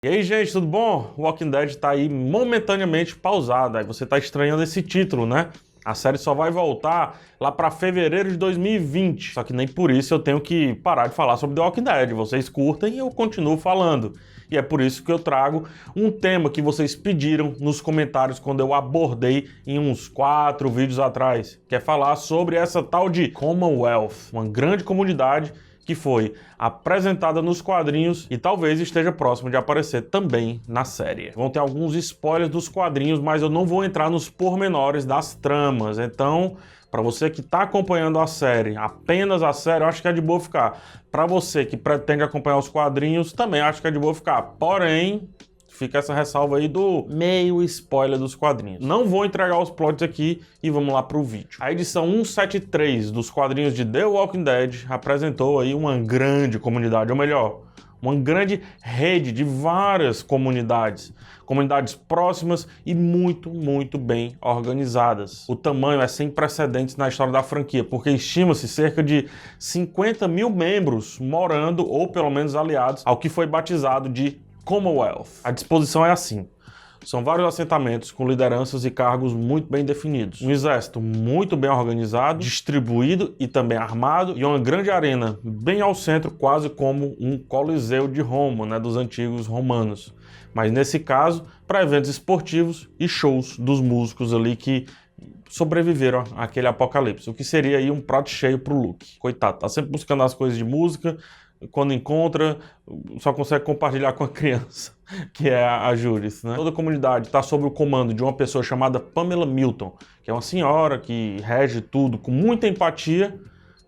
E aí, gente, tudo bom? O Walking Dead tá aí momentaneamente pausado. Aí você tá estranhando esse título, né? A série só vai voltar lá pra fevereiro de 2020. Só que nem por isso eu tenho que parar de falar sobre The Walking Dead. Vocês curtem e eu continuo falando. E é por isso que eu trago um tema que vocês pediram nos comentários quando eu abordei em uns 4 vídeos atrás, que é falar sobre essa tal de Commonwealth, uma grande comunidade que foi apresentada nos quadrinhos e talvez esteja próximo de aparecer também na série. Vão ter alguns spoilers dos quadrinhos, mas eu não vou entrar nos pormenores das tramas. Então, para você que está acompanhando a série, apenas a série, eu acho que é de boa ficar. Para você que pretende acompanhar os quadrinhos, também acho que é de boa ficar. Porém, fica essa ressalva aí do meio spoiler dos quadrinhos. Não vou entregar os plots aqui e vamos lá pro vídeo. A edição 173 dos quadrinhos de The Walking Dead apresentou aí uma grande comunidade, ou melhor, uma grande rede de várias comunidades próximas e muito bem organizadas. O tamanho é sem precedentes na história da franquia, porque estima-se cerca de 50 mil membros morando ou pelo menos aliados ao que foi batizado de Commonwealth. A disposição é assim. São vários assentamentos com lideranças e cargos muito bem definidos. Um exército muito bem organizado, distribuído e também armado, e uma grande arena bem ao centro, quase como um coliseu de Roma, né, dos antigos romanos. Mas nesse caso, para eventos esportivos e shows dos músicos ali que sobreviveram àquele apocalipse. O que seria aí um prato cheio pro Luke. Coitado, tá sempre buscando as coisas de música, quando encontra, só consegue compartilhar com a criança, que é a Judith, né? Toda a comunidade está sob o comando de uma pessoa chamada Pamela Milton, que é uma senhora que rege tudo com muita empatia,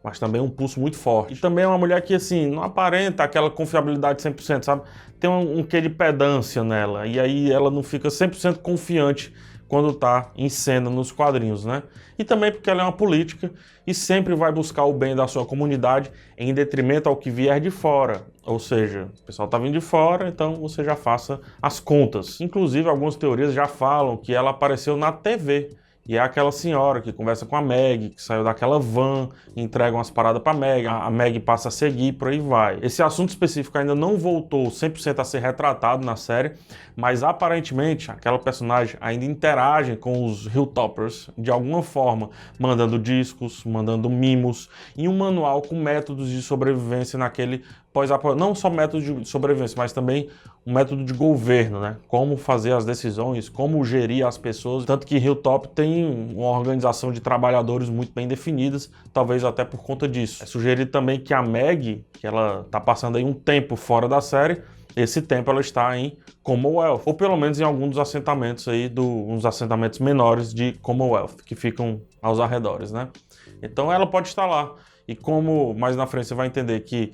mas também um pulso muito forte. E também é uma mulher que, assim, não aparenta aquela confiabilidade 100%, sabe? Tem um quê de pedância nela, e aí ela não fica 100% confiante quando está em cena nos quadrinhos, né? E também porque ela é uma política e sempre vai buscar o bem da sua comunidade em detrimento ao que vier de fora. Ou seja, o pessoal tá vindo de fora, então você já faça as contas. Inclusive, algumas teorias já falam que ela apareceu na TV. E é aquela senhora que conversa com a Maggie, que saiu daquela van, entrega umas paradas pra Maggie, a Maggie passa a seguir, por aí vai. Esse assunto específico ainda não voltou 100% a ser retratado na série, mas aparentemente aquela personagem ainda interage com os Hilltoppers de alguma forma, mandando discos, mandando mimos e um manual com métodos de sobrevivência naquele pós-apocalipse. Não só métodos de sobrevivência, mas também um método de governo, né? Como fazer as decisões, como gerir as pessoas. Tanto que Hilltop tem uma organização de trabalhadores muito bem definidas, talvez até por conta disso. É sugerido também que a Maggie, que ela tá passando aí um tempo fora da série, esse tempo ela está em Commonwealth, ou pelo menos em algum dos assentamentos aí, uns assentamentos menores de Commonwealth, que ficam aos arredores, né? Então ela pode estar lá. E como mais na frente você vai entender que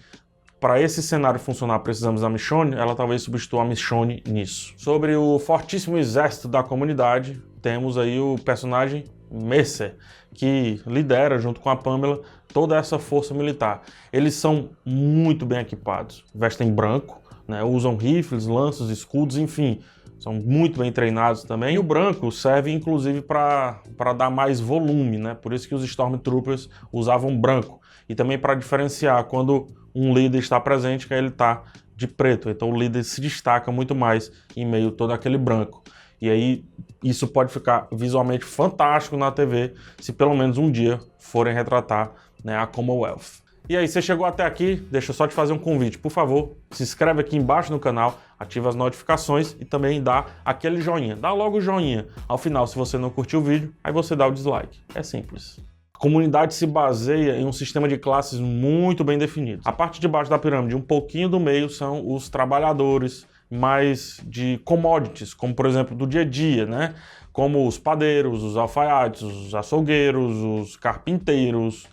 para esse cenário funcionar, precisamos da Michonne, ela talvez substitua a Michonne nisso. Sobre o fortíssimo exército da comunidade, temos aí o personagem Mercer, que lidera, junto com a Pamela, toda essa força militar. Eles são muito bem equipados, vestem branco, né, usam rifles, lanças, escudos, enfim, são muito bem treinados também. E o branco serve, inclusive, para dar mais volume, né? Por isso que os Stormtroopers usavam branco. E também para diferenciar quando um líder está presente, que ele está de preto. Então o líder se destaca muito mais em meio a todo aquele branco. E aí isso pode ficar visualmente fantástico na TV, se pelo menos um dia forem retratar, né, a Commonwealth. E aí, você chegou até aqui, deixa eu só te fazer um convite. Por favor, se inscreve aqui embaixo no canal, ativa as notificações e também dá aquele joinha. Dá logo o joinha. Ao final, se você não curtiu o vídeo, aí você dá o dislike. É simples. A comunidade se baseia em um sistema de classes muito bem definido. A parte de baixo da pirâmide, um pouquinho do meio, são os trabalhadores mais de commodities, como por exemplo do dia a dia, né? Como os padeiros, os alfaiates, os açougueiros, os carpinteiros,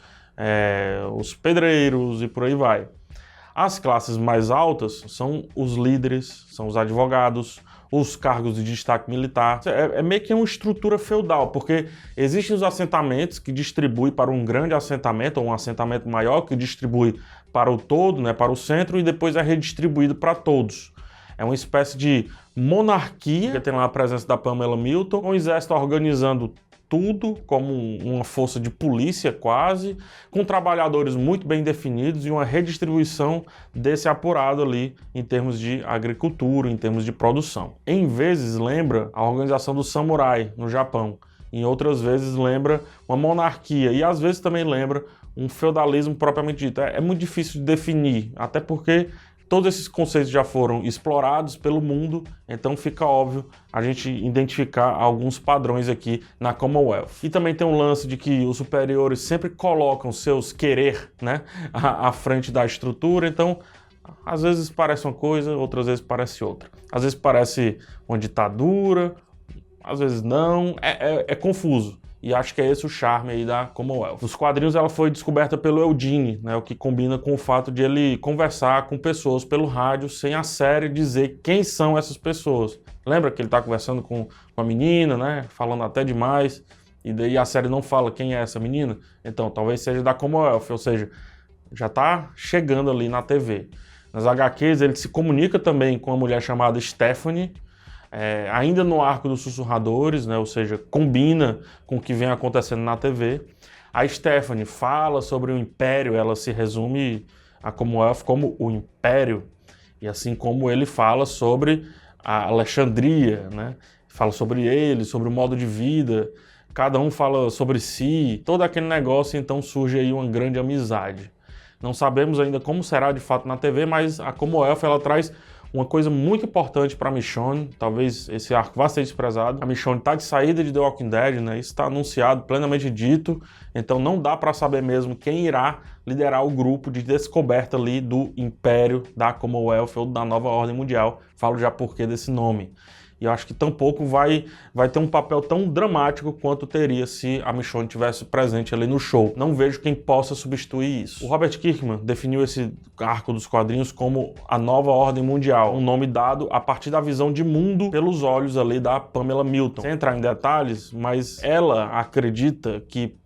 os pedreiros e por aí vai. As classes mais altas são os líderes, são os advogados, os cargos de destaque militar. É meio que uma estrutura feudal, porque existem os assentamentos que distribuem para um grande assentamento, ou um assentamento maior que distribui para o todo, né, para o centro, e depois é redistribuído para todos. É uma espécie de monarquia, que tem lá a presença da Pamela Milton, um exército organizando tudo como uma força de polícia quase, com trabalhadores muito bem definidos e uma redistribuição desse apurado ali em termos de agricultura, em termos de produção. Em vezes lembra a organização do samurai no Japão, em outras vezes lembra uma monarquia e às vezes também lembra um feudalismo propriamente dito. É muito difícil de definir, até porque todos esses conceitos já foram explorados pelo mundo, então fica óbvio a gente identificar alguns padrões aqui na Commonwealth. E também tem um lance de que os superiores sempre colocam seus querer, né, à frente da estrutura, então às vezes parece uma coisa, outras vezes parece outra. Às vezes parece uma ditadura, às vezes não, é confuso. E acho que é esse o charme aí da Commonwealth. Nos quadrinhos ela foi descoberta pelo Eugene, né, o que combina com o fato de ele conversar com pessoas pelo rádio sem a série dizer quem são essas pessoas. Lembra que ele tá conversando com uma menina, né, falando até demais, e daí a série não fala quem é essa menina? Então, talvez seja da Commonwealth, ou seja, já tá chegando ali na TV. Nas HQs ele se comunica também com uma mulher chamada Stephanie, ainda no arco dos sussurradores, né? Ou seja, combina com o que vem acontecendo na TV. A Stephanie fala sobre o Império, ela se resume a Commonwealth como o Império, e assim como ele fala sobre a Alexandria, né? Fala sobre ele, sobre o modo de vida, cada um fala sobre si, todo aquele negócio, então surge aí uma grande amizade. Não sabemos ainda como será de fato na TV, mas a Commonwealth ela traz uma coisa muito importante para a Michonne, talvez esse arco vá ser desprezado. A Michonne está de saída de The Walking Dead, né? Isso está anunciado, plenamente dito, então não dá para saber mesmo quem irá liderar o grupo de descoberta ali do Império da Commonwealth ou da Nova Ordem Mundial. Falo já porquê desse nome. E eu acho que tampouco vai ter um papel tão dramático quanto teria se a Michonne tivesse presente ali no show. Não vejo quem possa substituir isso. O Robert Kirkman definiu esse arco dos quadrinhos como a Nova Ordem Mundial, um nome dado a partir da visão de mundo pelos olhos ali da Pamela Milton. Sem entrar em detalhes, mas ela acredita que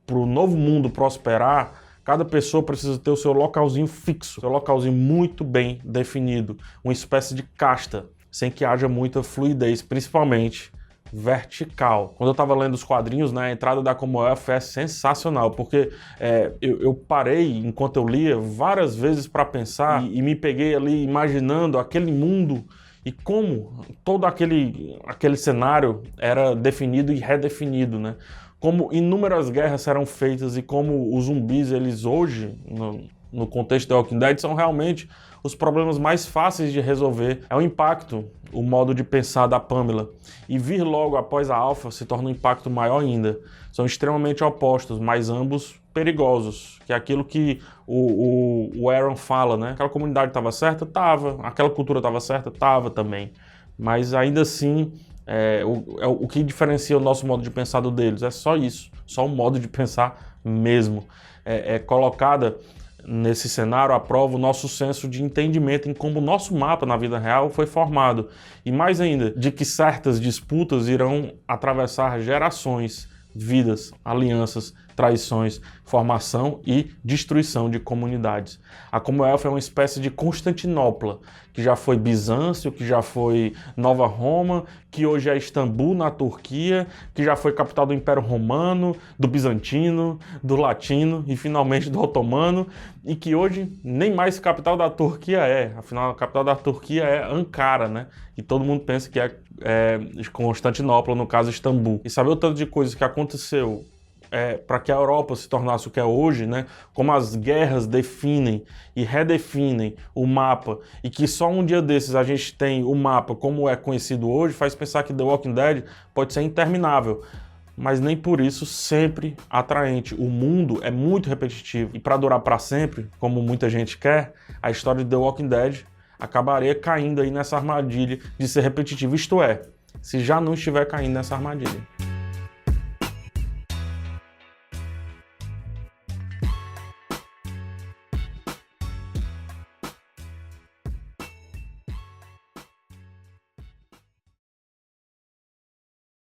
pro novo mundo prosperar, cada pessoa precisa ter o seu localzinho fixo, seu localzinho muito bem definido, uma espécie de casta, sem que haja muita fluidez, principalmente vertical. Quando eu estava lendo os quadrinhos, né, a entrada da Commonwealth é sensacional, porque eu parei, enquanto eu lia, várias vezes para pensar e me peguei ali imaginando aquele mundo e como todo aquele cenário era definido e redefinido, né? Como inúmeras guerras serão feitas e como os zumbis, eles hoje, no contexto da Walking Dead, são realmente os problemas mais fáceis de resolver. É o impacto, o modo de pensar da Pamela. E vir logo após a Alpha se torna um impacto maior ainda. São extremamente opostos, mas ambos perigosos. Que é aquilo que o Aaron fala, né? Aquela comunidade estava certa? Tava. Aquela cultura estava certa? Tava também. Mas ainda assim, o que diferencia o nosso modo de pensar do deles é só isso. Só um modo de pensar mesmo. Colocada nesse cenário, à prova o nosso senso de entendimento em como o nosso mapa na vida real foi formado. E mais ainda, de que certas disputas irão atravessar gerações, vidas, alianças, traições, formação e destruição de comunidades. A Commonwealth é uma espécie de Constantinopla, que já foi Bizâncio, que já foi Nova Roma, que hoje é Istambul, na Turquia, que já foi capital do Império Romano, do Bizantino, do Latino e finalmente do Otomano, e que hoje nem mais capital da Turquia afinal a capital da Turquia é Ankara, né? E todo mundo pensa que é Constantinopla, no caso Istambul. E saber o tanto de coisas que aconteceu para que a Europa se tornasse o que é hoje, né? Como as guerras definem e redefinem o mapa, e que só um dia desses a gente tem o mapa como é conhecido hoje, faz pensar que The Walking Dead pode ser interminável, mas nem por isso sempre atraente. O mundo é muito repetitivo, e para durar para sempre, como muita gente quer, a história de The Walking Dead acabaria caindo aí nessa armadilha de ser repetitivo, isto é, se já não estiver caindo nessa armadilha.